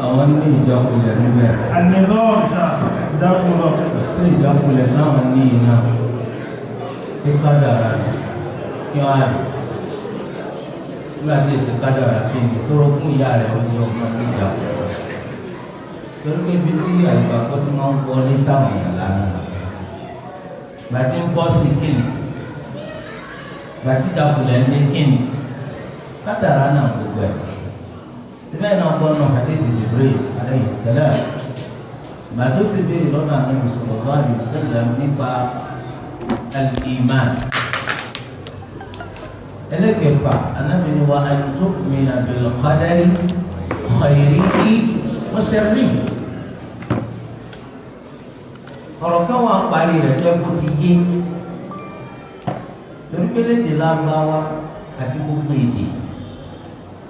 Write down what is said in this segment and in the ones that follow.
àwọn ní ìjákulẹ̀ níbẹ̀. النظام شاف جزاكم الله خير. Ní ìjákulẹ̀ náà ní iná tí kádàrá kí wọ́n á rí. Nígbà tí èsì kádàrá kí ni tó rọ́kùn ìyá rẹ̀ ó sọ fún ọdún ìjákulẹ̀. Torí pé ibi tí àgbàkọ́ tí wọ́n ń bọ́ ní sáwọn èèyàn lánàá. Ìgbà tí ń bọ́ sí kíni. Ìgbà tí ìjákulẹ̀ ń dé kíni. Kádàrá náà gbogbo ẹ̀. Síbẹ̀ náà gbọ́nà hadith Jibril alayhi salam. Màdó sì béèrè lọ́nà Ànábì sallallahu alayhi wa sallam nípa al-iman. Ẹlẹ́kẹ̀fà, Ànábì ní wa an tu'mina bil qadari khayrihi wa sharrihi. Ọ̀rọ̀ kan wà ń parí rẹ̀ tó ẹkú ti yé. Torí pé lédè Lárúbáwá àti gbogbo èdè.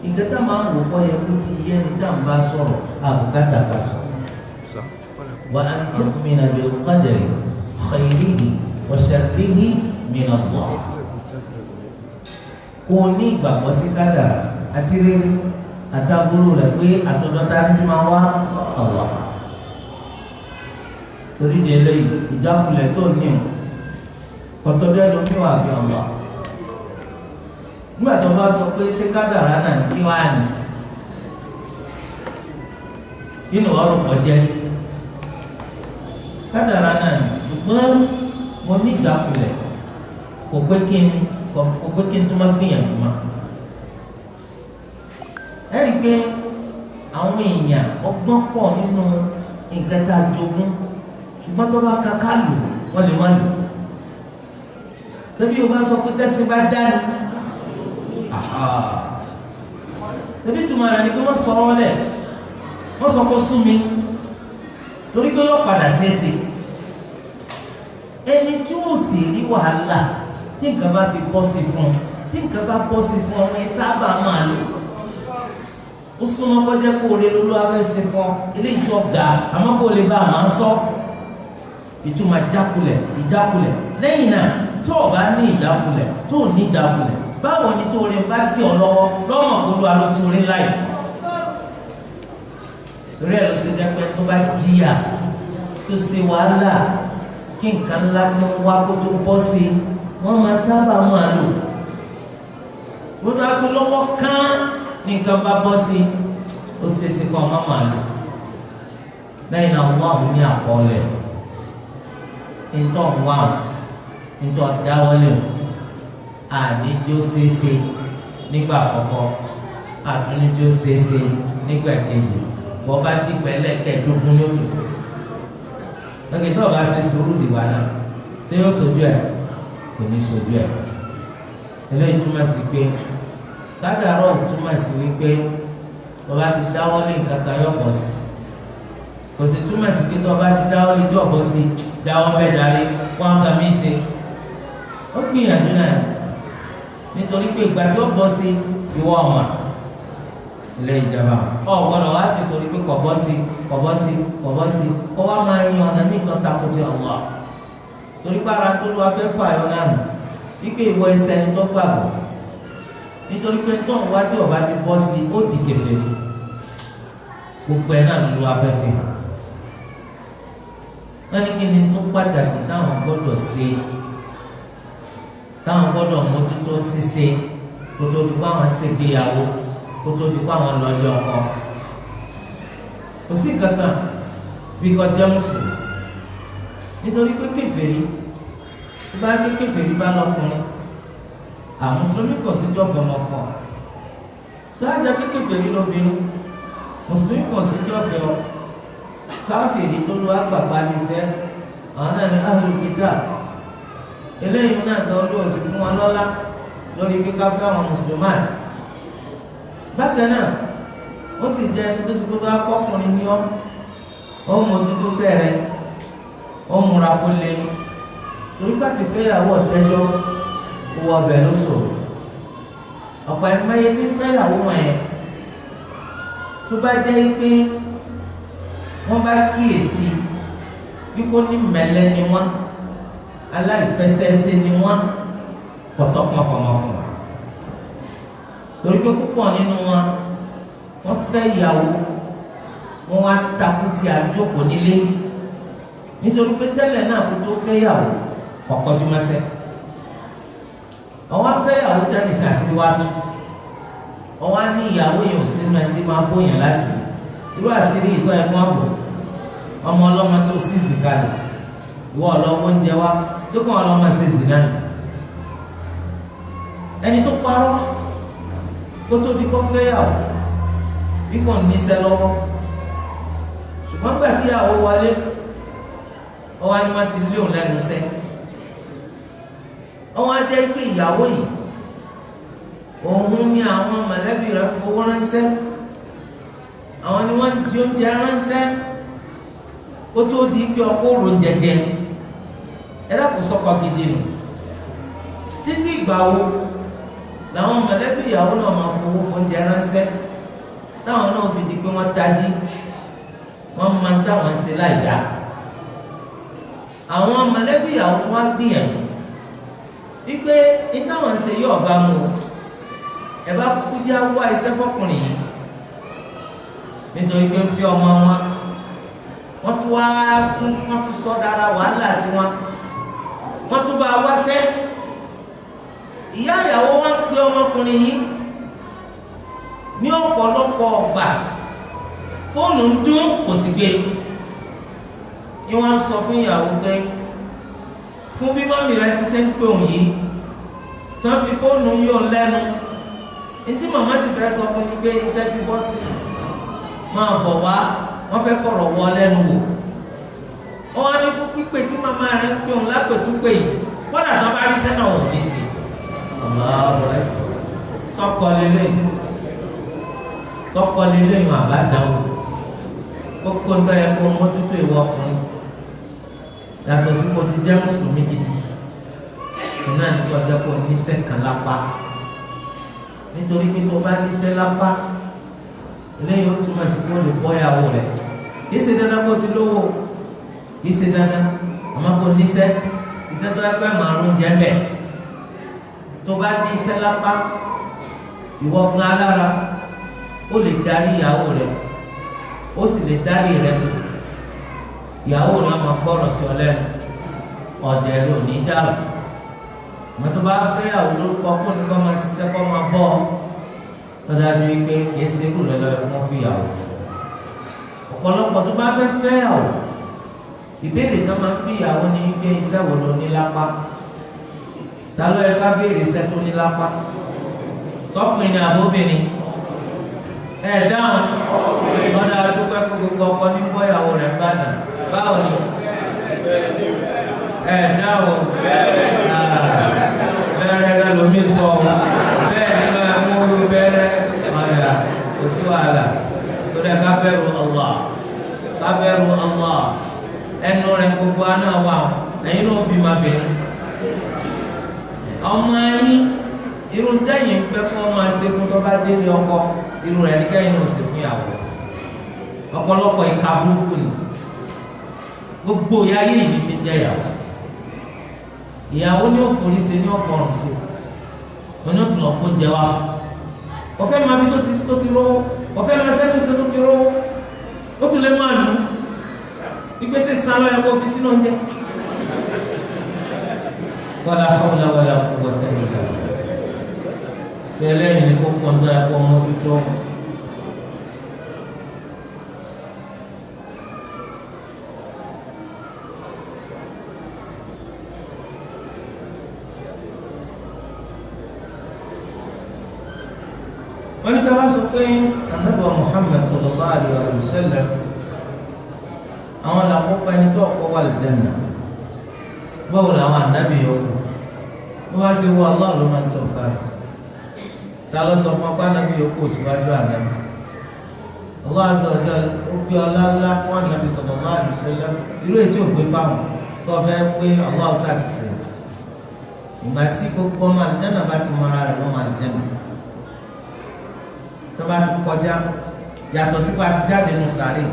Ìgbà tá a máa ń wò kọ́ yẹ kó ti yé ẹni tá à ń bá sọ̀rọ̀ àbùkátà bá sọ̀rọ̀. Wa an tu'mina bil qadari khayrihi wa sharrihi min Allah. Kò ní ìgbàgbọ́ sí kádàrá àti rere àtàbúrò rẹ̀ pé àtọ̀dọ́ta ní ti máa wá Allah. Torí di eléyìí ìjákulẹ̀ tó ní o kọ̀tọ́dọ́ ló ní wàá fi Allah. Nígbà tó bá sọ pé ṣé kádàrá náà ní kí wàá ní nínú ọ̀rọ̀ pọ̀jẹ́ kádàrá náà ní ṣùgbọ́n mo ní ìjákulẹ̀ kò pé kí n tún máa gbìyànjú mọ́. Ẹ rí i pé àwọn èèyàn ọgbọ́n pọ̀ nínú nǹkan tá a jogún ṣùgbọ́n tó bá kaká lò wọ́n lè má lò. Ṣebí o bá sọ pé tẹ́sí bá dání ṣebí túmọ̀ rẹ̀ ni pé wọ́n sọ ọ́ lẹ̀ wọ́n sọ pé sún mi torí pé yóò padà ṣeéṣe. Ẹni tí ó sì rí wàhálà tí nǹkan bá fi bọ́ sí fún un tí nǹkan bá bọ́ sí fún ọ ẹ sábà máa lò. Ó súnmọ́ kọjá kó o lè lólú abẹ́sẹ̀ fún ọ eléyìí tí ó ga àmọ́ kó o lè bá a máa sọ. Ìtumọ̀ ìjákulẹ̀ lẹ́yìn náà tó o bá ní ìjákulẹ̀ tó o ní ìjákulẹ̀ báwo ni tó o lè bá tì ọ lọ́wọ́ lọ́mọ gbogbo alóṣòrin láì. Torí ẹ̀ ló ṣe jẹ́ pé tó bá jìyà tó ṣe wàhálà kí nǹkan ńlá ti ń wá kó tó bọ́ sí i wọ́n máa sábà máa lò. Wọ́n tó wá pé lọ́wọ́ kán ní nǹkan bá bọ́ sí i ó ṣeéṣe kọ́ ọ má máa lò. Lẹ́yìn náà wọ́n ní àkọọ́lẹ̀ ntọ́ wà ntọ́ dáwọ́lé àníjó ṣeéṣe nígbà àkọ́kọ́ àtúníjó ṣeéṣe nígbà kejì wọ́n bá dìgbà ẹlẹ́kẹ̀ẹ́dógún ní òtún ṣeéṣe. lókè tó o bá ṣe sùúrù dìgbà náà ṣé yóò sojú ẹ̀ kò ní sojú ẹ̀. eléyìí túmọ̀ sí pé kádàrọ̀ túmọ̀ sí wípé tó bá ti dáwọ́lé nǹkan kan yọ̀ pọ̀ sí kò sì túmọ̀ sí pé tó bá ti dáwọ́lé tí ọ̀pọ̀ sí dáwọ́ bẹ́ẹ̀ darí wọ́n kà mí ṣe ó gbìyànjú náà nítorí pé ìgbà tí ó bọ́ sí ìwọ ọ̀mà ilé ìjọba gbọ́dọ̀ wá ti torí pé kò bọ́ sí kó wá máa rin ọ̀nà ní ìtọ́ta kó ti ọ̀wọ́ torí pé ara tó ló wá fẹ́ fà yọ náà nù wípé ìwọ ẹsẹ̀ ni tó gbàgbọ́ nítorí pé tó ń wá tí ọba ti bọ́ sí ó di kèfèrí gbogbo ẹ̀ náà ló wá fẹ́ fi hàn. Wọ́n ní kí ni tó pàtàkì táwọn gbọ́dọ̀ ṣe táwọn gbọ́dọ̀ mójútó ṣíṣe kó tó di pé àwọn ṣègbéyàwó kó tó di pé àwọn lọ yọ ọkọ. Kò sí kankan bí kọjá mùsùlùmí nítorí pé kèfèrí tó bá gbé kèfèrí bá lọkùnrin àwọn mùsùlùmí kò sí tí wọ́n fẹ́ mọ́ fún ọ. Tó bá jẹ́ pé kèfèrí lóbìnrin mùsùlùmí kò sí tí wọ́n fẹ́ ọ. Káfíìrì tó lu àgbàgbà ní fẹ́ àwọn náà ní ahlul kitab eléyìí náà kan olú òsì fún wọn lọ́lá lórí pé káfí àwọn mùsùlùmáàtì. Bákan náà ó sì jẹ́ ẹni tó ṣe pé bá pọ́kùnrin ní ọ́ ó mú ojútó sẹ́rẹ̀ ó múra kó lé torí pàtó fẹ́yàwó ọ̀tẹ́jọ́ owó ọbẹ̀ ló sòrò ọ̀pọ̀ ẹ̀mẹ́yẹ tí fẹ́yàwó wọn yẹn tó bá jẹ́ pé wọ́n bá kíyèsí wípé ní mẹ́lẹ́ ni wọ́n aláìfẹsẹ̀ẹsẹ̀ ni wọ́n pọ̀tọ́kùn ọ̀fọ̀mọ̀ fún wa torí pé púpọ̀ nínú wọn wọ́n fẹ́ ìyàwó wọ́n wá takú tí a jókòó nílé nítorí pé tẹ́lẹ̀ náà kó tó fẹ́yàwó kọ̀kọ́jú mọ́sẹ́ àwọn afẹ́yàwó tẹ́lẹ̀ sàṣíwájú ọwọ́ ní ìyàwó yẹn ò sínú ẹ tí máa bóyàn lásìrí irú àṣírí ìtọ́ ẹ̀kọ́ àbọ̀ ọmọ ọlọ́mọ tó sísì kalẹ̀ ìwọ ọlọ́mọ oúnjẹ wa tó kàn ọlọ́mọ sísì náà ẹni tó parọ́ kó tó di kó fẹ́yàwó bí kò níṣẹ́ lọ́wọ́ ṣùgbọ́n gbà tí ìyàwó wọlé ọwọ́ ni wọ́n ti lé òun lẹ́nu sẹ́ ọwọ́ á jẹ́ pé ìyàwó yìí òun ni àwọn mọ̀lẹ́bí rẹ̀ fowó ránṣẹ́ àwọn ni wọ́n di oúnjẹ ránṣẹ́ kó tó di pé ọkọ òrò jẹjẹ ẹ dákun sọ́kọ gidi nù títí ìgbà wo làwọn mọ̀lẹ́bí ìyàwó náà máa fowó fóúnjẹ ránṣẹ́ táwọn náà fi di pé wọ́n tají wọ́n máa ń táwọn ṣe láì dá àwọn mọ̀lẹ́bí ìyàwó tí wọ́n á gbìyànjú wípé ní táwọn ṣe yóò bá mú o ẹ bá kúkú jẹ́ wá iṣẹ́ fọkùnrin yìí nítorí pé ń fi ọmọ wọn wọ́n tún sọ dára wàhálà tiwọn wọ́n tún bá a wáṣẹ́ ìyá ìyàwó wọn ń pe ọmọkùnrin yìí ní ọ̀pọ̀lọpọ̀ ọgbà fóònù ń dún kò sì gbé ni wọ́n sọ fún ìyàwó pé fún bí mọ́mì rẹ ti ṣe ń pè òun yìí tí wọ́n fi fóònù yóò lẹ́nu etí màmá sì fẹ́ sọ fún mi pé iṣẹ́ ti bọ́ sí máa bọ̀ wá wọ́n fẹ́ fọ̀rọ̀ wọ lẹ́nu wò ó wá ní fún pípé tí màmá rẹ̀ ń pè òun lápètúpè yìí kọ́dà tó bá rí sẹ́nà òun ní sí ọ̀rẹ́ sọ́kọ lélẹ́yìn àbádáwò kókó tó yẹ kó mójútó ìwọ ọkùnrin yàtọ̀ sí kó ti jẹ́ mùsùlùmí gidi ìná ní kó jẹ́ kó níṣẹ́ kan lápá nítorí pé tó bá níṣẹ́ lápá lẹ́yìn ó túmọ̀ sí kó lè bọ́ ìyàwó rẹ̀ kìí ṣe dandan kó ti lówó kìí ṣe dandan àmọ́ kó níṣẹ́ iṣẹ́ tó yẹ pé màrún jẹ́ bẹ̀ tó bá ní iṣẹ́ lápá ìwọ fún alára ó lè darí ìyàwó rẹ̀ ó sì lè darí rẹ̀ tó ìyàwó rẹ̀ máa gbọ́rọ̀ sí ọ lẹ́nu ọ̀dẹ̀ rẹ̀ ò ní dàrú mọ́tò bá fẹ́ ìyàwó lórúkọ kó ní kó máa ṣiṣẹ́ kó máa bọ́ tọ́dájú wípé kìí ṣe irú rẹ̀ lọ́yọ̀ kó fi ìyàwó fún ọ̀pọ̀lọpọ̀ tó bá fẹ́ fẹ́ ìyàwó ìbéèrè tó máa ń bí ìyàwó ní gbé iṣẹ́ wo ló ní lápá ta ló yẹ ká béèrè iṣẹ́ tó ní lápá sọ́kùnrin ni àbóbìnrin ẹ̀ dáhùn ọ̀dà àdúgbò ẹ̀kọ́ gbogbo ọkọ ní bọ́ ìyàwó rẹ̀ gbàdà báwo ni ẹ̀ dáhùn bẹ́ẹ̀rẹ̀ rẹ̀ lómi sọ bẹ́ẹ̀ ni máa mú olú bẹ́ẹ̀rẹ̀ ọ̀dà kò sí wàhálà tó dẹ̀ ká bẹ̀rù Allah ká bẹ̀rù Allah ẹnu rẹ̀ gbogbo aná wà ẹ̀yin náà bí ma bẹ̀rẹ̀ ọmọ yín irun tẹ́yìn fẹ́ fún ọmọ ṣe fún tó bá délé ọkọ irun rẹ̀ ní kẹ́yìn náà ṣe fún ìyàwó ọ̀pọ̀lọpọ̀ ìka burúkú ni gbogbo ìyá yìí ní fi jẹ́ ìyàwó ní òfòrí ṣe ní ọ̀fọ̀rùn ṣe oní òtún lọ kó jẹ wá fún ọ̀fẹ́ máa bí tó ti rówó ọ̀fẹ́ máa ṣẹ́jú ṣe tó fi rówó ó tún lè máa nù ìgbésẹ̀ sàn lọ́yà kó fi sínú oúnjẹ. wala hawla wala quwwata illa billah bẹ́ẹ̀ lẹ́yìn ní kó pọ̀ ní ẹ̀kọ́ ọmọ tuntun. wọ́n ní ká bá sọ pé Ànábì Muhammad sallallahu alaihi wa sallam àwọn làkọ́kọ́ ẹni tó ọkọ̀ wà lìjẹ́nà báwo làwọn ànábì yòókù wọ́n bá ṣe wọ Allah ló máa ń tọ̀ ká ta ló sọ fún apá ànábì yòókù síwájú ànábì Allah azza wa jalla ó gbé ọlá ńlá fún ànábì sallallahu alaihi wa sallam irú ètí ò gbé fáwọn tó fẹ́ pé Allah ṣàṣìṣe ìgbà tí gbogbo ọmọ àlìjẹ́nà bá ti mọra rẹ̀ lọ́mọ àlìjẹ́nà tó bá ti kọjá yàtọ̀ sípò àti jáde nù sàárè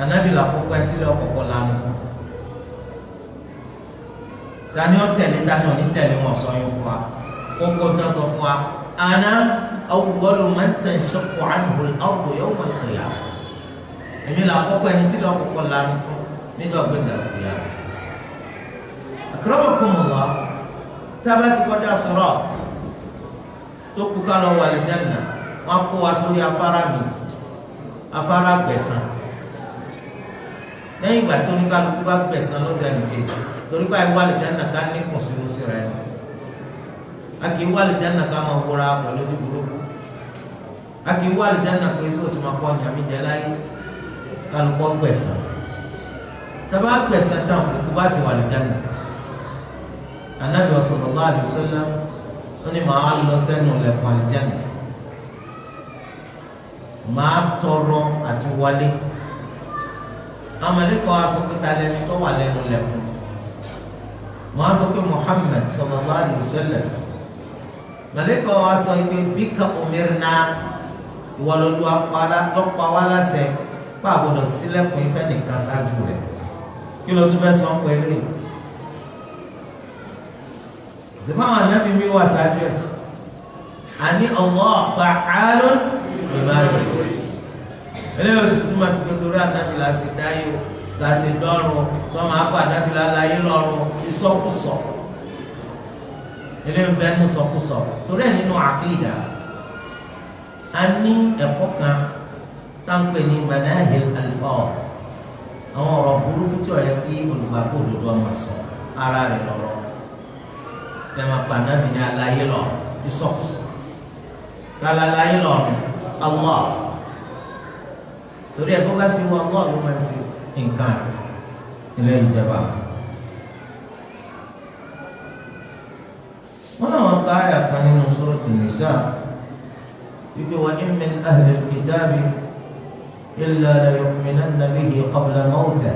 anabi la koko ẹtí lọ kọkọ lanu fún tani ọ tẹ̀lé tani ọ ní tẹ̀lé wọn sọ yín fún wa kókó tó sọ fún wa ana awwalu man tanshaqqu anhu al-ardu yawm al-qiyamah èmi là kọ́kọ́ ẹni tí lọ́ọ́ kọ́kọ́ lanu fún níjọ́ gbẹ̀dẹ̀ òkúya. akramakumullah tá a bá ti kọjá sirat tó kú ká lọ wà lìjánà wọn kó wa sórí afárá mi afárá gbẹ̀san lẹ́yìn ìgbà tó ní kálukú bá gbẹ̀san lọ́dọ̀ ẹnìkejì torí pé àìwá lìjánà ká ní kùnsínú síra ẹni a kì í wá lìjánà ká máa wúra pẹ̀lú ojú burúkú a kì í wá lìjánà pé sọ́ọ̀sì máa kọ́ ọ̀nyàmí jẹ láyé kálukú gbẹ̀san tàbá gbẹ̀san tán kó bá sì wà lìjánà. Ànábì sallallahu alaihi wasallam ó ní màá lọ sẹ́nu lẹ̀kùn àlìjánà màá tọrọ àti wọlé amalekọ aṣọ pé ta lẹni tó wà lẹ́nu lẹ̀kùn màá sọ pé Muhammad sallallahu alaihi wasallam malekọ aṣọ pé bika umirna ìwọlọdù lọpàá wà láṣẹ pé àgbọ́dọ̀ ṣílẹ̀kùn ìfẹ́ nìkan ṣáájú rẹ̀ kí ló tún fẹ́ sọ pẹ̀lú yìí. Zibáwọn anábì mi wà sáájú ẹ̀ àní Allah fa'alun lima yurid eléyìí ó sì túmọ̀ sí pé torí anábì la ṣe dáyé o la ṣe dọ́rùn tó máa kọ́ anábì la láyé lọ́rùn ìsọkúsọ eléyìí bẹ́ẹ̀ ní sọkúsọ torí ẹ̀ nínú àkídà a ní ẹ̀kọ́ kan táǹpẹ̀ ní manahil alfaz àwọn ọ̀rọ̀ burúkú tí ó yẹ kí olùgbàgbọ́ òdodo ọmọ sọ ara rẹ̀ lọ́rọ̀ lẹ́mọ̀ pàdánù ní aláyé lọ ti sọ́kùsọ̀ kálá aláyé lọ Allah torí ẹ̀ bó bá sì wọ Allah ló máa ń ṣe nǹkan ilé ìjẹba. wọn náà wọn ká àyà kan nínú Suratu Nisa wípé wa in min ahli al-kitabi illa la yu'minanna bihi qabla mawtihi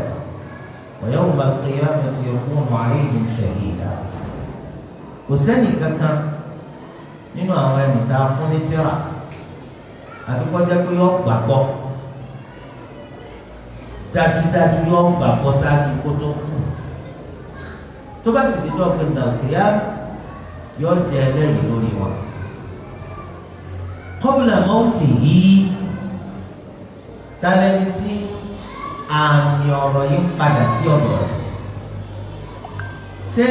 wa yawma al-qiyamati yakunu 'alayhim shahida. Kò sẹ́ni kankan nínú àwọn ẹni tá a fún ní tírà àfi kó jẹ́ pé yọ gbàgbọ́ dájúdájú yọ gbàgbọ́ sáájú kó tó kú tó bá sì di dọ́gbẹ́ nàìjíríà yọ jẹ́ ẹlẹ́rìí lórí wọn. qabla mawtihi tálẹ́ni tí àmì ọ̀rọ̀ yìí padà sí ọ̀dọ̀ rẹ̀ ṣé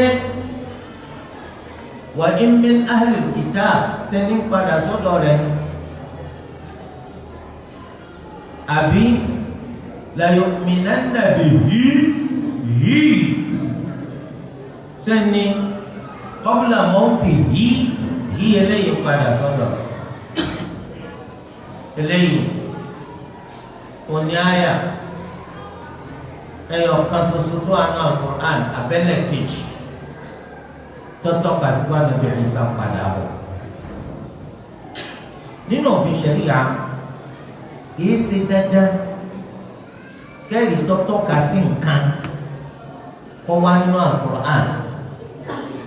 wa in min ahli al-kitab sẹ́ni padà sọ́dọ̀ rẹ̀ ni àbí la yu'minanna bihi yìí sẹ́ni qabla mawtihi yìí eléyìí padà sọ́dọ̀ eléyìí òní àyà ẹ̀yọ̀ kan ṣoṣo tó àná al-Qur'an abẹ́lẹ̀ kejì tọ́tọ́ kàṣíkò Ànábì Ìsá padà bọ̀ nínú òfin ṣẹ̀ríà kìí ṣe dandan kẹ́rì tọ́tọ́ kàṣí nǹkan kọ́ wá nínú Al-Qur'an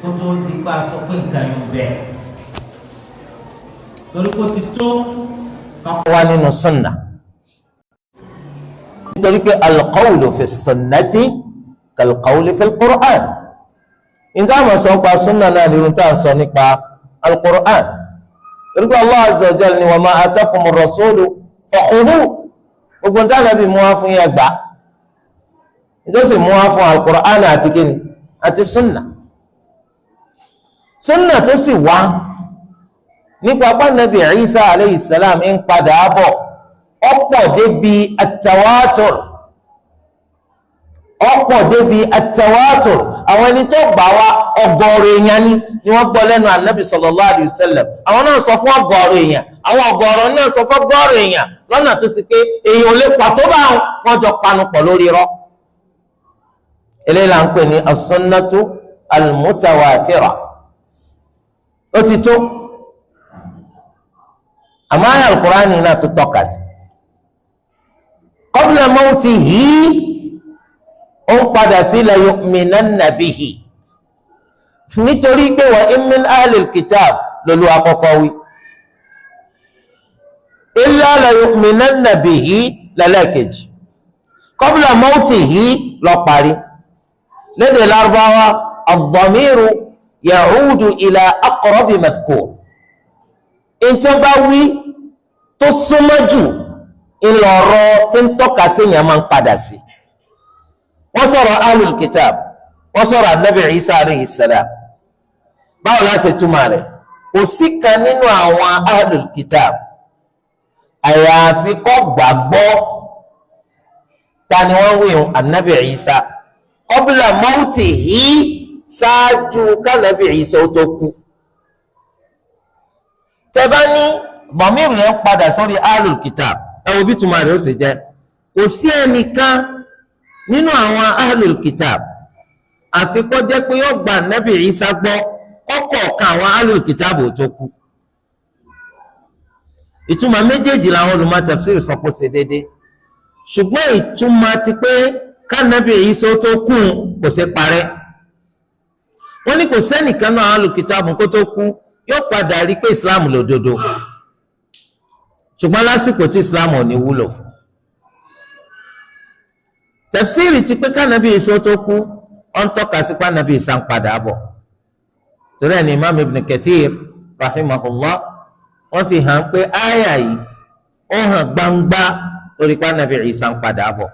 kó tó di pa sọ pé nǹkan yóò bẹ̀ torí kó ti tó kọ́ wá nínú sunnah nítorí pé al-qawlu fi sunnati kal-qawli fi al-Qur'an nígbà àwọn sọ nípa súnà náà ní irun tá a sọ nípa al-Qur'an torípé Allah azza wa jalla ni wa ma atakum ar-rasulu fakhudhuhu gbogbo nígbà Ànábì mú wá fún yẹn gbà nítorí mú wá fún al-Qur'an àti kíni àti súnà tó sì wá nípa apá Ànábì Ìsá alayhi salam ń padà bọ̀ ọ̀pọ̀ débi at-tawatur àwọn ẹni tó gbà wá ọgọ́rùn èèyàn ni wọ́n gbọ́ lẹ́nu Ànábì sallallahu alayhi wa sallam àwọn náà sọ fún ọgọ́rùn èèyàn àwọn ọgọ́rùn náà sọ fún ọgọ́rùn èèyàn lọ́nà tó sì pé èèyàn ò lè pàtó bá wọn jọ panupọ̀ lórí irọ́ eléyìí là ń pè ní as-sunnatu al-mutawatira ó ti tó àmọ́ àyá al-Qur'ani náà tó tọ́ka sí qabla mawtihi ó ń padà sí la yu'minanna bihi nítorí pé wa in min ahli al-kitab lólu àkọ́kọ́ wí illa la yu'minanna bihi lẹ́lẹ́kejì qabla mawtihi lọ parí lédè Lárúbáwá ad-damiru ya'udu ila aqrabi madhkur ìtẹ́ bá wí tó súnmọ́ jù ìlọ̀rọ̀ tí ń tọ́ka sí yẹn máa ń padà sí. wọ́n sọ̀rọ̀ ahlul kitab, wọ́n sọ̀rọ̀ anabi Isa alayhi salam. báwo la ṣe túmọ̀ rẹ̀? kò sí kan nínú àwọn ahlul kitab àyàfi kó gbàgbọ́ ta ni wọ́n wí anabi Isa qabla mawtihi, ṣáájú kánabi Isa ó tó kú. tẹ́bá ní bọ̀míìrì yẹn padà sórí ahlul kitab, ẹ wo bí túmọ̀ rẹ̀ ó sì jẹ́. kò sí ẹnìkan nínú àwọn ahlul kitab àfi kó jẹ́ pé yóò gba anabi Isa gbọ́ kọ́kọ̀ọ̀kan àwọn ahlul kitab ó tó kú. ìtumọ̀ méjèèjì làwọn olùmọ̀ tafsir sọ pé ó ṣe déédéé, ṣùgbọ́n ìtumọ̀ ti pé kánábì Ìsá tó kú kò ṣe parẹ́. wọ́n ní kò sẹ́nìkan náà ahlul kitab kó tó kú yóò padà rí pé islam lòdodo, ṣùgbọ́n lásìkò tí islam ò ní wúlò fún. tafsiri ti pé kánábì Ìsá tó kú ó ń tọ́ka sí kánábì Ìsá ń padà bọ̀. torí ẹni imam ibn Kathir rahimahullah wọ́n fi hàn pé áyà yìí ó hàn gbangba lórí pé anabi Isa ń padà bọ̀.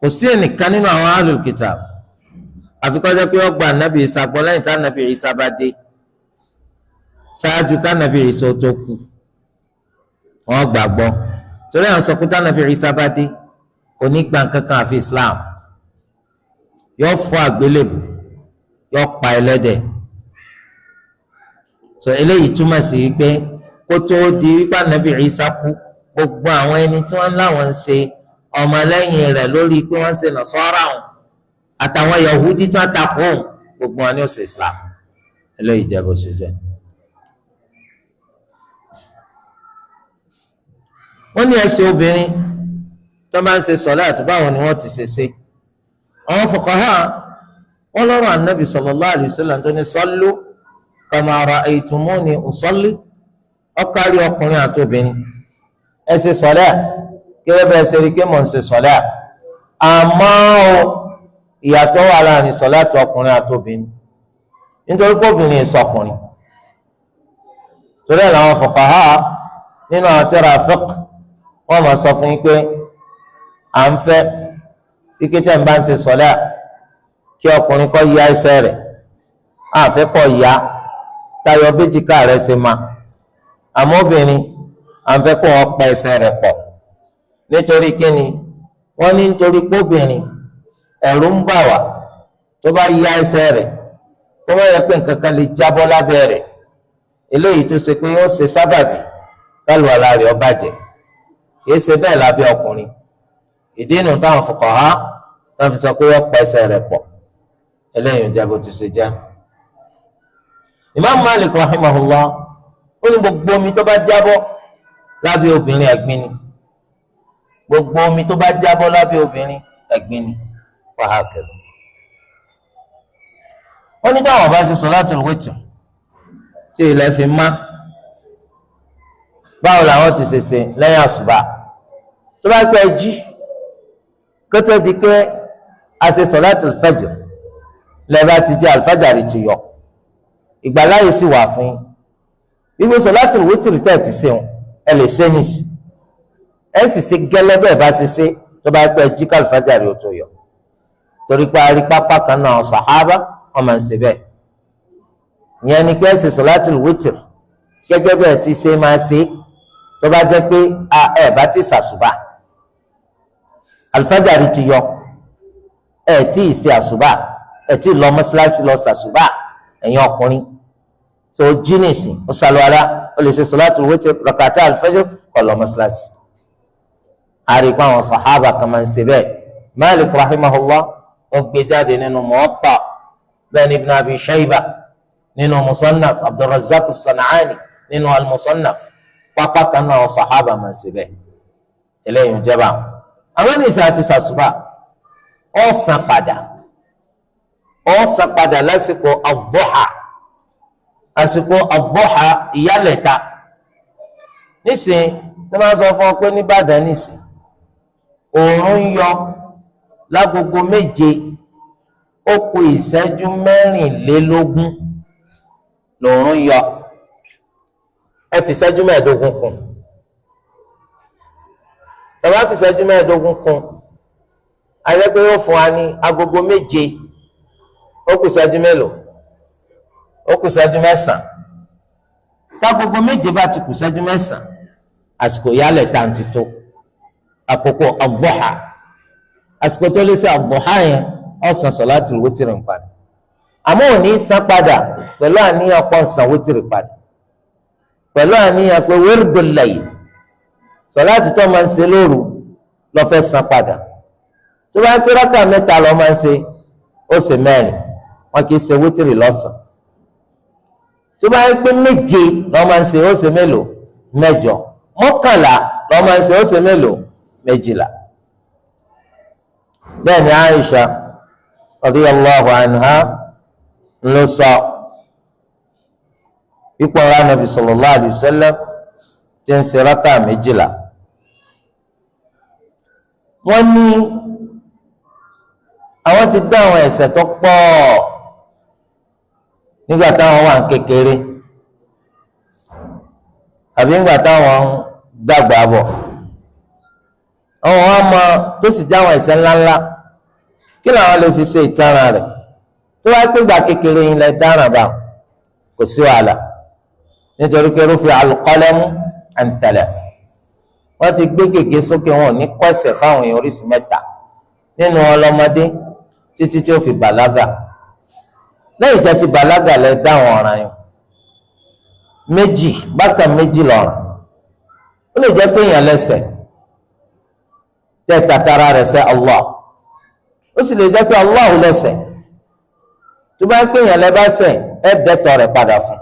kò sí ẹnìkan nínú àwọn ahlul kitab àfi kó jẹ́ pé ó gba anabi Isa gbọ́ lẹ́yìn tí anabi Isa bá dé, ṣáájú tí anabi Isa tó kú wọ́n gbàgbọ́. torí àwọn sọ pé tí anabi Isa bá dé kò ní gbà kankan àfi islam, yóò fọ́ àgbélébù, yóò pa ẹlẹ́dẹ̀. so eléyìí túmọ̀ sí wípé kó tó di wípé anabi Isa kú, gbogbo àwọn ẹni tí wọ́n láwọn ń ṣe ọmọlẹ́yìn rẹ̀ lórí pé wọ́n ń ṣe Nasara wọn àtàwọn Yahudi tí wọ́n takò òun, gbogbo wọn ni ó ṣe Islam. eléyìí jẹ́ bó ṣe jẹ́. wọ́n ní ẹsẹ̀ obìnrin tó máa ń ṣe sọ̀láàtì báwọn ni wọ́n ti ṣe ṣe. àwọn fuqaha wọ́n lọ́rọ̀ anabi sallallahu alaihi wasallam tó ní sallu kama ra'aytumuni usalli, ó kárí ọkùnrin àti obìnrin. ẹ ṣe sọlá kí bẹ́ẹ̀ ṣe rí kí mò ń ṣe sọlá, àmọ́ ìyàtọ̀ wà láàrin sọlá tó ọkùnrin àti obìnrin, nítorí pé obìnrin ìsọkùnrin. torí ẹ̀ làwọn fuqaha nínú àwọn tírà fiqh wọ́n máa sọ fún yín pé à ń fẹ́ kíkẹ́ tẹ̀ ń bá ń ṣe sọlá kí ọkùnrin kó ya ẹsẹ̀ rẹ̀, àfẹ́ kó ya tayọ béjìká rẹ̀ ṣe máa, àmọ́ obìnrin àfẹ́ kó wọn pa ẹsẹ̀ rẹ̀ pọ̀. nítorí kíni? wọ́n ní nítorí póbìnrin ẹ̀rù ń bà wá tó bá ya ẹsẹ̀ rẹ̀ kó wọ́n yẹ pé nǹkan kan lè jábọ́ lábẹ́ rẹ̀, eléyìí tó ṣe pé ó ṣe sábàbí kálùwàlá rẹ̀ ó bàjẹ́. kìí ṣe bẹ́ẹ̀ lábẹ́ ọkùnrin. ìdí inú táwọn fuqaha táwọn fi sọ pé wọ́n pa ẹsẹ̀ rẹ̀ pọ̀. eléyìí ń jẹ́ bó ti ṣe jẹ́. Imam Malik rahimahullah ó ní gbogbo omi tó bá jábọ́ lábẹ́ obìnrin ẹ̀gbin ni, gbogbo omi tó bá jábọ́ lábẹ́ obìnrin ẹ̀gbin ni, wàhákẹ́lẹ́. wọ́n ní táwọn bá ṣe solatul witr tí ilẹ̀ fi má, báwo làwọn ti ṣe ṣe lẹ́yìn àṣùbà? tó bá pẹ́ jí kó tó di pé a ṣe solatul fajr lẹ́bàá ti jẹ́ alfajari ti yọ, ìgbàláyè sì wà fún yín. gbígbé solatul witr tẹ̀ ti ṣe wọn ẹ lè ṣe nìsí, ẹ sì ṣe gẹ́lẹ́ bẹ́ẹ̀ bá ṣe ṣe tó bá pẹ́ jí kálífàjárì ó tó yọ. torí pé a rí pápá kan náà sàhábà wọn máa ń ṣe bẹ́ẹ̀. ìyẹn ni pé ẹ ṣe solatul witr gẹ́gẹ́ bẹ́ẹ̀ ti ṣe máa ṣe tó bá jẹ́ pé ẹ bá ti ṣàṣùbà, alfajárì ti yọ, ẹ tí ì ṣe àṣùbà, ẹ tí ì lọ mọ́ṣáláṣí lọ ṣàṣùbà, ẹ̀yin ọkùnrin tó jí nìsín ó ṣàlùwàlá ó lè ṣe solatul witr rak'ata al-fajr kó lọ mọ́ṣáláṣí. àríkú àwọn sàhábà kan máa ń ṣe bẹ́ẹ̀. Malik rahimahullah ó gbé jáde nínú Muwatta, bẹ́ẹ̀ ni Ibn Abi Shayba nínú Musannaf, Abdurrazzaq as-San'ani nínú al-Musannaf, pápá kan náà àwọn sàhábà máa ń ṣe bẹ́ẹ̀. eléyìí ń jẹba àwọn ènìyàn àti sàṣùbà ó san padà lásìkò ad-duha, àsìkò ad-duha ìyálẹ̀ta. nísìnyí tó máa sọ fún ọ pé ní Ìbàdàn nísìnyí òòrùn yọ lágogo 7 ó kù ìṣẹ́jú 24 lòòrùn yọ, ẹ fi ìṣẹ́jú 15 kù. tàbá fi ìṣẹ́jú mẹ́ẹ̀ẹ́dógún kún ayé pé yóò fún wa ní agogo méje ó kù ìṣẹ́jú mélòó ó kù ìṣẹ́jú mẹ́sàn-án tágogo méje bá ti kù ìṣẹ́jú mẹ́sàn-án àsìkò yálẹ̀ tàǹtì tó àkókò àgbọ̀hà àsìkò tó lé sí àgbọ̀hà yẹn ọ̀sán sọ̀láàtì wítìrì ń padà àmọ́ ò ní san padà pẹ̀lú àníyàn pọ̀ ń san wítìrì padà pẹ̀lú àníyàn pé wirdul layl sọ̀láàtì tó máa ń ṣe lóru lọ fẹ́ san padà tó bá ń pé rákà mẹ́ta lọ máa ń ṣe ó ṣe mẹ́rin wọn kì í ṣe wítìrì lọ́sàn tó bá ń pé méje lọ máa ń ṣe ó ṣe mélòó mẹ́jọ mọ́kànlá lọ máa ń ṣe ó ṣe mélòó méjìlá bẹ́ẹ̀ ni Aisha radiyallahu anha ló sọ ipò ọ̀rọ̀ Ànábì sallallahu alayhi wa sallam tí ń ṣe rákà méjìlá wọ́n ní àwọn ti dá àwọn ẹ̀ṣẹ̀ tó pọ̀ nígbà táwọn wà ń kékeré àbí nígbà táwọn ń dàgbà bọ̀ àwọn ọmọ tó sì já àwọn ẹ̀ṣẹ̀ ńláńlá kí làwọn lè fi ṣe ìtanràn rẹ̀ tó wáá pé gbà kékeré yín lẹ dáràn bá kò sí wàhálà nítorí pé rufi al-qalamu an thalath wọ́n ti gbé gègé sókè wọn ò ní kọ́sẹ̀ fáwọn èèyàn oríṣi mẹ́ta nínú ọlọ́mọdé títí tí ó fi bàlágà lẹ́yìn tí a ti bàlágà lẹ dá àwọn ọ̀ràn yẹn méjì bákan méjì lọ́ràn ó lè jẹ́ pé èèyàn lẹ́ṣẹ̀ tẹ́ tàtàrà rẹ̀ sẹ́ Allah ó sì lè jẹ́ pé Allah ò lẹ́ṣẹ̀ tó bá ń pè èèyàn lẹ́ bá ṣẹ̀ ẹ dẹ́tọ̀ rẹ̀ padà fún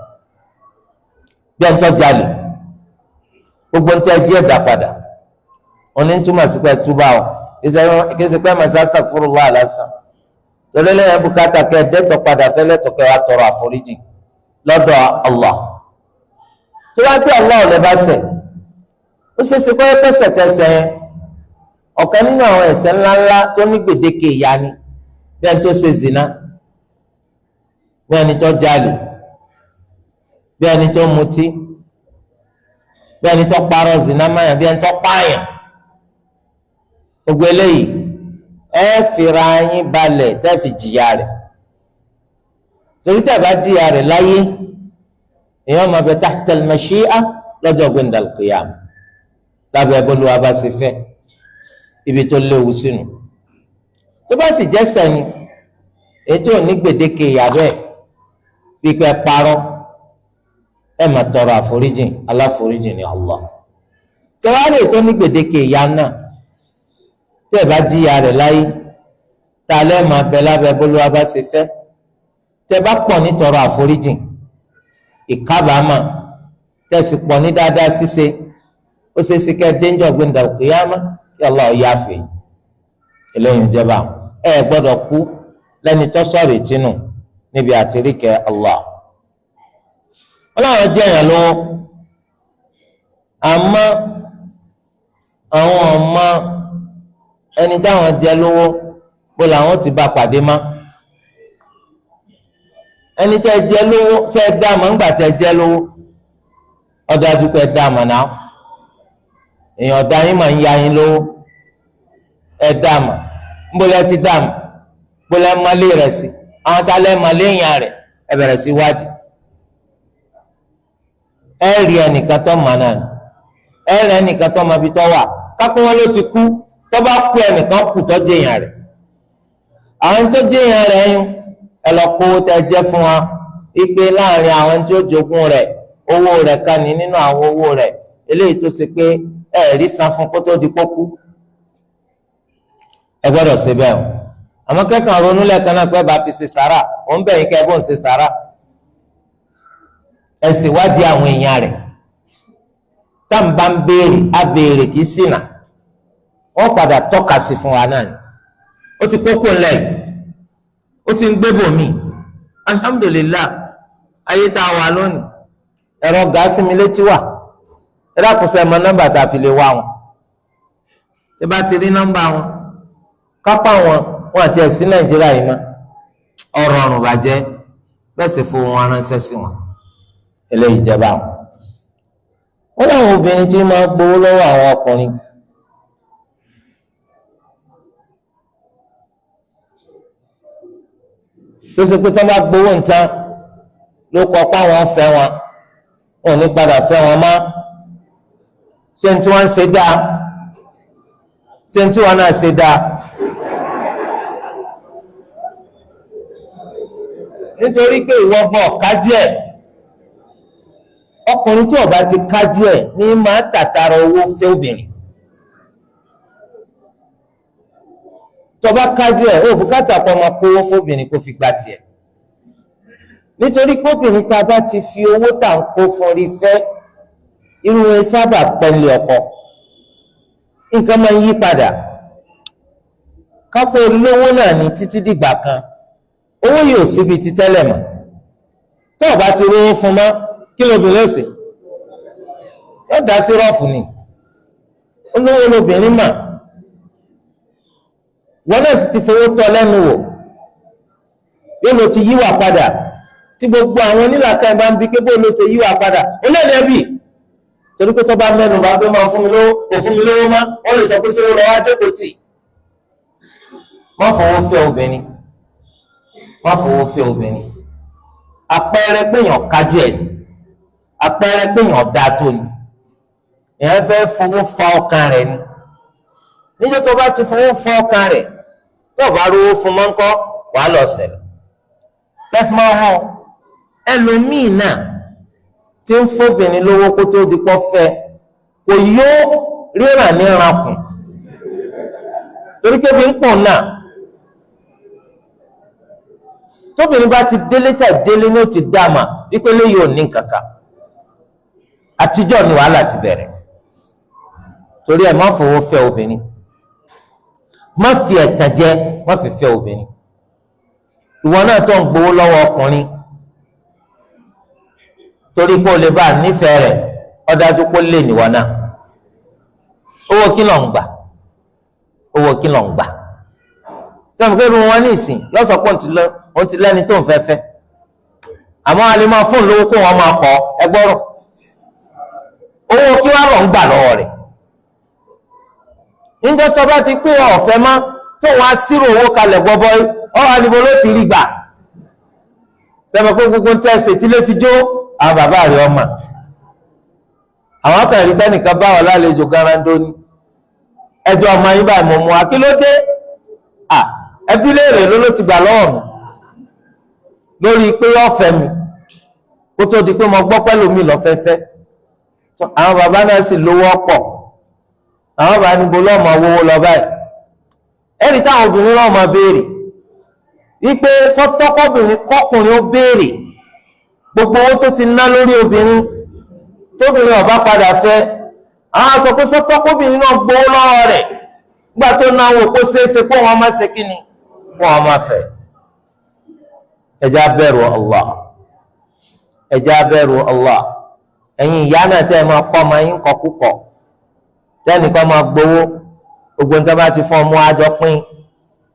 bí ẹni tó jalè gbogbo ń tẹ́ jí ẹ̀dá padà òní ń túmọ̀ sí pé túbà o kí ẹ sì pé màsí astaghfirullah lásán torí lẹ́yìn bùkátà kẹ́ ẹ dẹ́tọ̀ padà fẹ́lẹ́ tó kẹ́ wàá tọrọ àforíjì lọ́dọ̀ Allah tó bá pé Allah ò lẹ́ bá ṣẹ̀ ó ṣe é ṣe kọ́ ẹ pẹ́sẹ̀ tẹ́sẹ̀ yẹn ọ̀kan nínú àwọn ẹ̀ṣẹ̀ ńláńlá tó ní gbèdéke ìyà ni bí ẹni tó ṣe zina bí ẹni tó jalè bí ẹni tó mutí bí ẹni tó parọ́ zina máyà bí ẹni tó pààyàn gbogbo eléyìí ẹ fira yín balẹ̀ tẹ́ fi jìyà rẹ̀ torí tẹ́ bá jìyà rẹ̀ láyé èèyàn máa bẹ tahta al-mashi'a lọ́jọ́ gbẹ̀ndà al-qiyam lábẹ́ bọ́lúwa bá ṣe fẹ́ ibi tó léwu sínú tó bá sì jẹ́ sẹ́ni ètò òní gbèdéke ìyà bẹ́ẹ̀ pípẹ́ parọ́ ẹ máa tọrọ àforíjìn aláforíjìn ní Allah tẹwárì tó ní gbèdéke ìyà náà tẹ́ bá jìyà rẹ̀ láyé tá a lẹ́ máa bẹ lábẹ́ bọ́lúwa bá ṣe fẹ́ tẹ́ bá pọ̀ ní tọrọ àforíjìn ìkábàámà tẹ́ sì pọ̀ ní dáadáa ṣíṣe ó ṣe é ṣe kẹ́ déńjọ́ gbẹ̀ndà al-qiyamah kí Allah yááfẹ́ eléyìí jẹba ẹ gbọ́dọ̀ kú lẹ́ni tó sọ̀rọ̀ ìtinú níbi àtiríkẹ́ Allah wọn làwọn jẹ èèyàn lówó àmọ́ àwọn ọmọ ẹni táwọn jẹ lówó bó làwọn ti bá pàdé má ẹni tẹ́ jẹ lówó ṣe é dá àmọ́ ńgbà tẹ́ jẹ lówó ọdájú pé dá àmọ́ náà èèyàn ọ̀dà yín máa ń ya yín lówó ẹ dààmú ńbọlẹ́ ti dààmú ńbọlẹ́ mọ́lé rẹ̀ sí àwọn tá a lẹ́ mọ́lé èèyàn rẹ̀ ẹ bẹ̀rẹ̀ sí wádìí ẹ rí ẹnìkan tó mọ̀ náà ẹ rí ẹnìkan tó mọ̀ bí tó wà kápẹ́ wọn ló ti kú tó bá kú ẹnìkan kù tó jẹ́ èèyàn rẹ̀ àwọn tó jẹ́ èèyàn rẹ̀ yín ẹ lọ kó tẹ jẹ́ fún wa ipe láàrin àwọn tí ó jogún rẹ̀ owó rẹ̀ kan ní nínú àwọn owó rẹ̀ eléyìí tó ṣe pé ẹ̀rí san fún kó tó di kókú ẹ gbọ́dọ̀ ṣe bẹ́ẹ̀ o àmọ́ kẹ́kàn ronú lẹ́ẹ̀kan náà pé bá fi ṣe sàrà òun bẹ̀yìn kẹ́ ẹ bó ń ṣe sàrà ẹ sì wádìí àwọn èèyàn rẹ̀ tá n bá ń béèrè á béèrè kì í ṣìnà wọ́n padà tọ́ka sí fún wa náà ni ó ti kókó ńlẹ̀ ó ti ń gbé bòmí alhamdulillah ayé tá a wà lónìí ẹ̀rọ gáàsì mi létí wà ẹ dákun sẹ mọ nọ́mbà tá a fi lè wá wọn tí bá ti rí nọ́mbà wọn kápá wọn àti ẹ̀sìn nàìjíríà yìí mọ́ ọ̀rọ̀ ọ̀rùn bàjẹ́ bẹ́ẹ̀ sì fún wọn ránṣẹ́ sí wọn eléyìí jẹba wọn láwọn obìnrin tí máa gbowó lọ́wọ́ àwọn ọkùnrin tó ṣe pé tó bá gbowó nǹkan ló kọ pé àwọn fẹ́ wọn wọn ò ní padà fẹ́ wọn mọ́ ṣé ní tí wọ́n ń ṣe dáa ṣé ní tí wọ́n náà ṣe dáa nítorí pé ìwọ bọ̀ kájú ẹ̀ ọkùnrin tí ó bá ti kájú ẹ̀ ní máa tàtàrà owó fẹ́ obìnrin tó bá kájú ẹ̀ ó bùkátà pọ̀ máa kówó fóbìnrin kó fi gba tiẹ̀ nítorí pé obìnrin tá a bá ti fi owó tà ń kó fún rí fẹ́ irú ẹ sábà pẹ́ńlẹ̀ ọkọ nǹkan máa ń yí padà kápẹ́ olówó náà ní títí dìgbà kan owó yìí ò síbi ti tẹ́lẹ̀ mọ́ tó o bá ti rówó fún mọ́ kí lóbìnrin ó sì yóò dá sí rọ́ọ̀fù ni olówó lóbìnrin mà wọn náà sì ti fowó tọ́ lẹ́nu wò yóò lọ ti yíwà padà tí gbogbo àwọn onílàkà ìbá ń bi kébó ló ṣe yíwà padà olóòdì ẹbí torí pé tó bá mẹ́nu bá gbé máa fún mi lówó kò fún mi lówó má ó lè sọ pé sówó lọ wá jókòó tì má fowó fẹ́ obìnrin má fowó fẹ́ obìnrin àpẹẹrẹ péyàn kájú ẹ̀ àpẹẹrẹ péyàn dáa tó ni èèyàn fẹ́ fowó fa ọkàn rẹ̀ ni níjọ́ tó bá ti fowó fa ọkàn rẹ̀ tó bá rówó fún mọ́ńkọ́ wàá lọ sẹ̀lẹ̀ tẹ́símọ́ hàn ẹlòmíì náà tí ń fóbìnrin lówó kó tó di pọ́ fẹ́ kò yóò ríran ní rankùn torí kébi ń pọ̀ náà tóbìnrin bá ti délé tà délé ní ó ti dáàmà wípé léyìí ò ní kankan àtijọ́ ni wàhálà ti bẹ̀rẹ̀ torí ẹ̀ má fowó fẹ́ obìnrin má fi ẹ̀tàn jẹ má fi fẹ́ obìnrin ìwọ náà tó ń gbowó lọ́wọ́ ọkùnrin torí pé o lè bá a nífẹ̀ẹ́ rẹ̀ ó dájú pé ó lè níwọ náà owó kí ló ń gbà owó kí ló ń gbà sọ́mu kí ló wọn ní ìsìn lọ́sọ̀pọ̀ òun ti lẹ́ni tó ń fẹ́ fẹ́ àmọ́ a lè máa fún lówó kó wọn máa kọ́ ẹgbọ́rọ̀ owó kí wọ́n lọ ń gbà lọ́wọ́ rẹ̀ níjọ́ tó bá ti pé ọ̀fẹ́ má tó wọn á sírò owó kalẹ̀ gbọ́bọ́ ọ̀rọ̀ àdìbò ló ti rí gbà sẹ́mi pé gbogbo ń tẹ̀sí tí lè fi jó àwọn bàbá rẹ̀ ọmọ àwọn akẹ́rì tẹ́nìkan bá wọn lálejò garando ni ẹjọ́ ọmọ yín báyìí mọ̀ mọ́ akílódé ẹbí léèrè ló ti gbà lọ́wọ́ mi lórí pé ọ̀fẹ́ mi kó tó di pé mo gbọ́ pẹ́lú mi lọ́fẹ́fẹ́ àwọn bàbá náà sì lówó ọ̀pọ̀ àwọn bàbá níbo lọ́mọ owó lọ báyìí ẹni táwọn obìnrin náà máa béèrè wípé sọ́tọ́kọ́bìnrin kọ́kùnrin ó béèrè gbogbo owó tó ti ná lórí obìnrin tóbìnrin ọba padà fẹ́ àwọn aṣọ pé sọ́tọ́kọ́bìnrin náà gbowó lọ́wọ́ rẹ̀ nígbà tó náà wò kó ṣeéṣe kó wọn má ṣe kíni kó wọn má fẹ́ ẹjẹ́ abẹ́rù Allah ẹjẹ́ abẹ́rù Allah ẹ̀yin ìyá náà tẹ́ ẹ máa kọ́ ọmọ yín kọ́ púpọ̀ tẹ́nìkan máa gbowó gbogbo nítorí bá ti fún ọmọ àjọ pín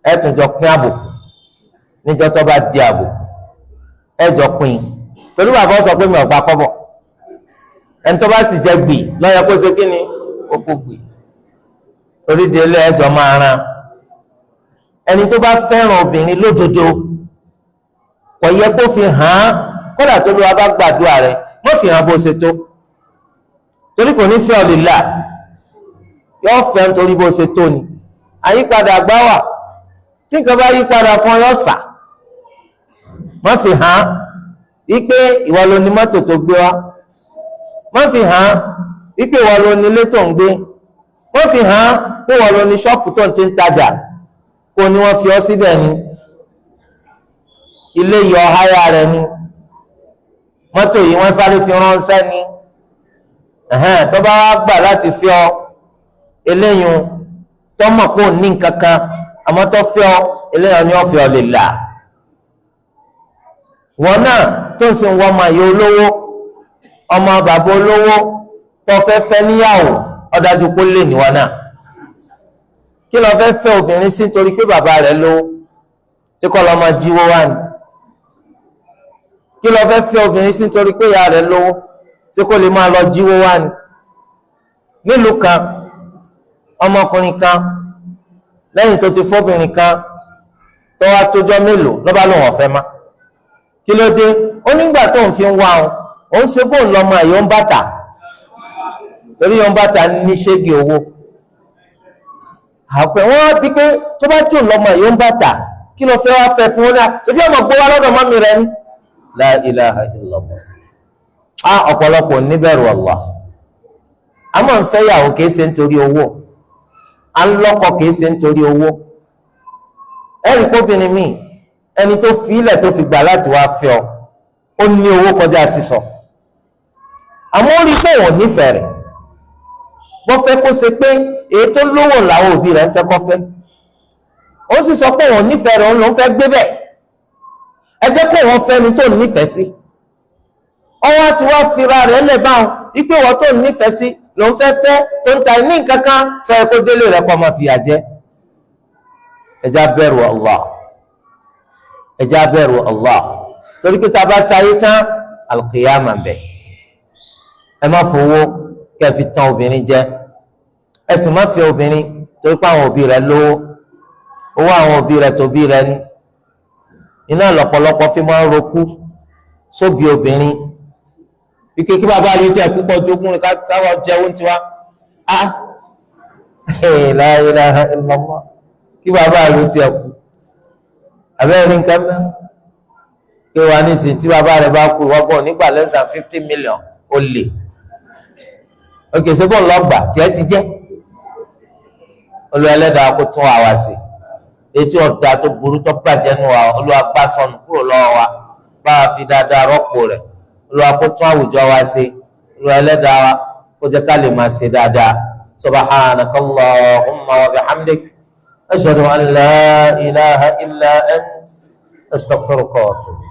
ẹ tún jọ pín àbùkù níjọ́ tó bá di àbùkù ẹ jọ pín torí bàbá sọ pé mi ò gba kọ́bọ̀ ẹni tó bá sì jẹ gbì lọ́yẹ kó ṣe kí ni ó kó gbì torí délé ẹjọ́ máa ran ẹni tó bá fẹ́ràn obìnrin lódodo kò yẹ kó fi hàn án kódà tó ló wá bá gbàdúrà rẹ̀ mọ́ fi hàn bó ṣe tó torí kò ní fẹ́ ọ lè là yóò fẹ́ nítorí bó ṣe tó ni àyípadà àgbà wà tí nǹkan bá yí padà fún ọ yóò sà má fi hàn án wípé ìwọ ló ní mọ́tò tó gbé wá má fi hàn án wípé ìwọ ló ní ilé tó ń gbé má fi hàn án pé ìwọ ló ní ṣọ́ọ̀pù tó ń ti ń tajà kó ní wọ́n fi ọ síbẹ̀ ni ilé yọ háyà rẹ̀ ni mọ́tò yìí wọ́n sáré fi ránṣẹ́ ni tó bá wá gbà láti fi ọ eléyìí tó mọ̀ pé ò ní nǹkan kan àmọ́ tó fi ọ eléyìí ni wọ́n fi ọ lè là wọn náà tó ń sin wọn ọmọ yìí olówó ọmọ bàbá olówó tó fẹ́ fẹ́ níyàwó ọ̀dájú kó lè níwọ̀n náà kí lọ fẹ́ fẹ́ obìnrin sí nítorí pé bàbá rẹ̀ lówó tí kò lọ́ máa jíwó wá ni kí lọ fẹ́ fẹ́ obìnrin sí nítorí pé ìyá rẹ̀ lówó tí kò lè máa lọ jíwó wá ni nílùú kan ọmọkùnrin kan lẹ́yìn tó ti fọ́bìnrin kan tó wá tójọ́ mélòó lọ́ba lòun ọ̀fẹ́ má kí ló dé ó nígbà tó ń fi ń wá òun ṣe bóun lọ́mọ ẹ̀ yóò ń bàtà torí yóò ń bàtà ní ṣégi owó àpẹ wọn bí pé tó bá tó lọ́mọ ẹ̀ yóò ń bàtà kí ló fẹ́ wá fẹ́ fún wọn náà ṣebí ọmọ gbówá lọ́dọ̀ mọ́mí rẹ ní la ilaha illallah ọ̀pọ̀lọpọ̀ níbẹ̀rù Allah àmọ́ ń fẹ́ yàwó kìí ṣe nítorí owó à ń lọ́kọ kìí ṣe nítorí owó ẹ̀rí kóbìnrin míì ẹni tó fi ilẹ̀ tó fi gbà láti wá fẹ́ ọ ó ní owó kọjá sísọ àmọ́ ó rí pé òun nífẹ̀ẹ́ rẹ̀ wọ́n fẹ́ kó ṣe pé èyí tó lówó làwọn òbí rẹ̀ ń fẹ́ kọ́ fẹ́ ó sì sọ pé òun nífẹ̀ẹ́ rẹ̀ òun ló ń fẹ́ gbé bẹ́ẹ̀ ẹ jẹ́ kó wọ́n fẹ́ ni tó nífẹ̀ẹ́ sí ọwọ́ tí wọ́n fira rẹ̀ lẹ̀ báwọn wípé wọ́n tó nífẹ̀ẹ́ sí ló ń fẹ́ fẹ́ tó ń ta ní nǹkan kan sọ ẹ kó délé rẹ̀ kọ́ máa fìyà jẹ ẹjá bẹ̀rù Allah ẹjá bẹ̀rù Allah torí pé tá a bá sáyé tán al-qiyamah bẹ̀ ẹ má fowó kẹ́ ẹ fi tán obìnrin jẹ ẹ sì má fẹ́ obìnrin torí pé àwọn òbí rẹ̀ lówó owó àwọn òbí rẹ̀ tóbi rẹ̀ ní iná lọ́pọ̀lọpọ̀ fi máa ń roku sóbi obìnrin ike kí bàbá yìí jẹ́ púpọ̀ jogún káwọ́ jẹun tiwa á la ilaha illallah kí bàbá yìí jẹ́ kú abẹ́rẹ́ nǹkan mẹ́rin kí wàá ní ìsìn tí bàbá rẹ̀ bá kú wọ́gbọ́n nígbà less than 50 million ó lè òkè ṣé bọ́ọ̀lù ọgbà tiẹ̀ ti jẹ́ Olúwa Ẹlẹ́dàá kó tún àwa sí etí ọ̀dà tó burú tó bàjẹ́ nù wa Olúwa gbá sọnù kúrò lọ́wọ́ wa bá a fi dáadáa rọ́pò rẹ̀ Olúwa kó tún àwùjọ wa ṣe Olúwa Ẹlẹ́dàá wa kó jẹ́ ká lè máa ṣe dáadáa subhanaka Allahumma wa bihamdik ashhadu an la ilaha illa ant astaghfiruka wa atubu.